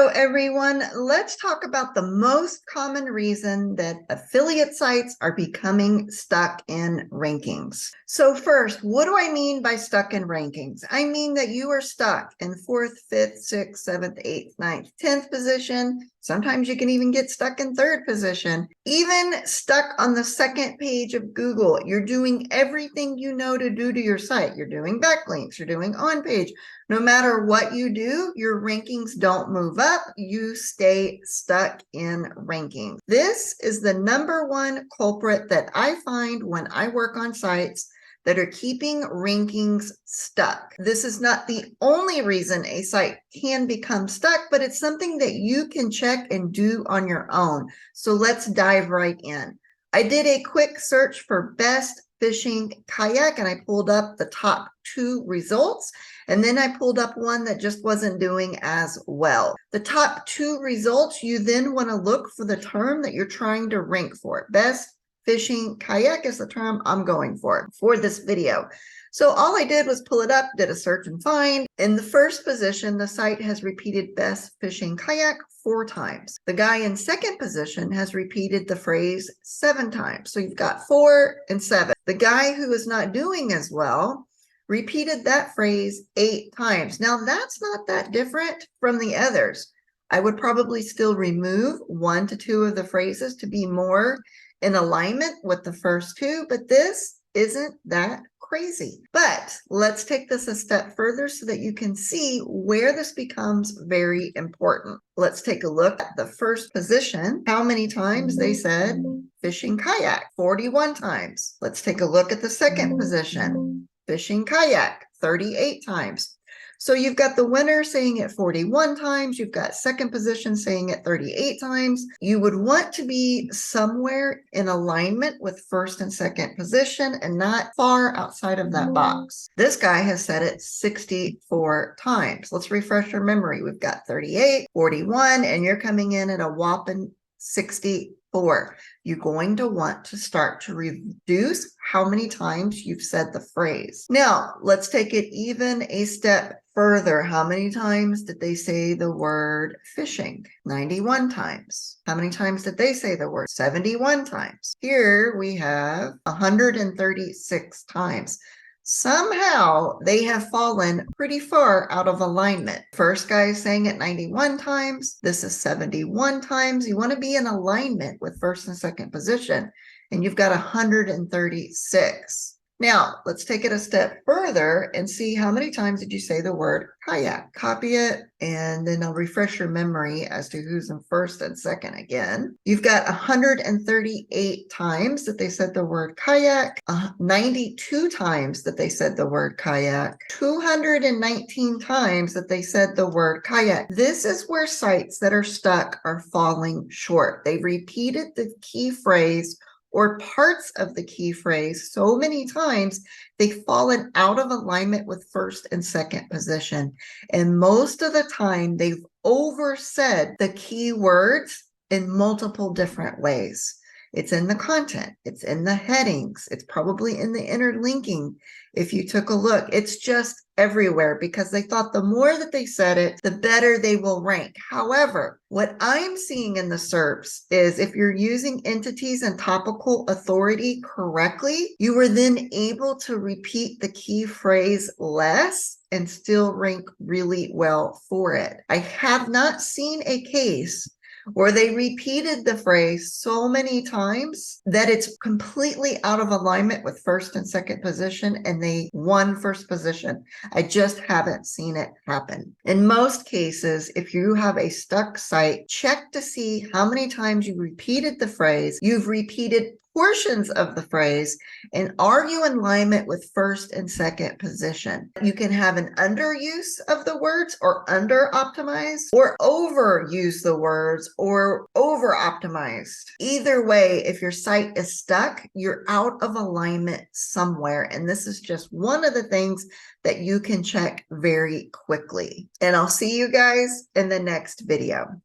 So everyone, let's talk about the most common reason that affiliate sites are becoming stuck in rankings. So first, what do I mean by stuck in rankings? I mean that you are stuck in 4th, 5th, 6th, 7th, 8th, 9th, 10th position. Sometimes you can even get stuck in 3rd position, even stuck on the 2nd page of Google. You're doing everything you know to do to your site. You're doing backlinks, you're doing on page. No matter what you do, your rankings don't move up. You stay stuck in rankings. This is the #1 culprit that I find when I work on sites that are keeping rankings stuck. This is not the only reason a site can become stuck, but it's something that you can check and do on your own. So let's dive right in. I did a quick search for best fishing kayak and I pulled up the top 2 results. And then I pulled up one that just wasn't doing as well. The top 2 results, you then want to look for the term that you're trying to rank for. Best fishing kayak is the term I'm going for this video. So all I did was pull it up, did a search and find. In the first position, the site has repeated best fishing kayak 4 times. The guy in 2nd position has repeated the phrase 7 times. So you've got 4 and 7. The guy who is not doing as well repeated that phrase 8 times. Now that's not that different from the others. I would probably still remove 1 to 2 of the phrases to be more in alignment with the first 2, but this isn't that crazy. But let's take this a step further so that you can see where this becomes very important. Let's take a look at the first position. How many times they said fishing kayak? 41 times. Let's take a look at the 2nd position. Fishing kayak, 38 times. So you've got the winner saying it 41 times. You've got 2nd position saying it 38 times. You would want to be somewhere in alignment with 1st and 2nd position and not far outside of that box. This guy has said it 64 times. Let's refresh your memory. We've got 38, 41, and you're coming in at a whopping 64. You're going to want to start to reduce how many times you've said the phrase. Now, let's take it even a step further. How many times did they say the word fishing? 91 times. How many times did they say the word? 71 times. Here we have 136 times. Somehow they have fallen pretty far out of alignment. First guy is saying it 91 times. This is 71 times. You want to be in alignment with 1st and 2nd position. And you've got 136. Now, let's take it a step further and see how many times did you say the word kayak. Copy it, and then I'll refresh your memory as to who's in 1st and 2nd again. You've got 138 times that they said the word kayak, 92 times that they said the word kayak, 219 times that they said the word kayak. This is where sites that are stuck are falling short. They've repeated the key phrase or parts of the key phrase so many times, they've fallen out of alignment with 1st and 2nd position. And most of the time, they've oversaid the key words in multiple different ways. It's in the content, it's in the headings, it's probably in the interlinking. If you took a look, it's just everywhere because they thought the more that they said it, the better they will rank. However, what I'm seeing in the SERPs is if you're using entities and topical authority correctly, you were then able to repeat the key phrase less and still rank really well for it. I have not seen a case where they repeated the phrase so many times that it's completely out of alignment with 1st and 2nd position and they won 1st position. I just haven't seen it happen. In most cases, if you have a stuck site, check to see how many times you repeated the phrase. You've repeated portions of the phrase, and are you in alignment with 1st and 2nd position? You can have an underuse of the words or under optimized, or overuse the words or over optimized. Either way, if your site is stuck, you're out of alignment somewhere. And this is just one of the things that you can check very quickly. And I'll see you guys in the next video.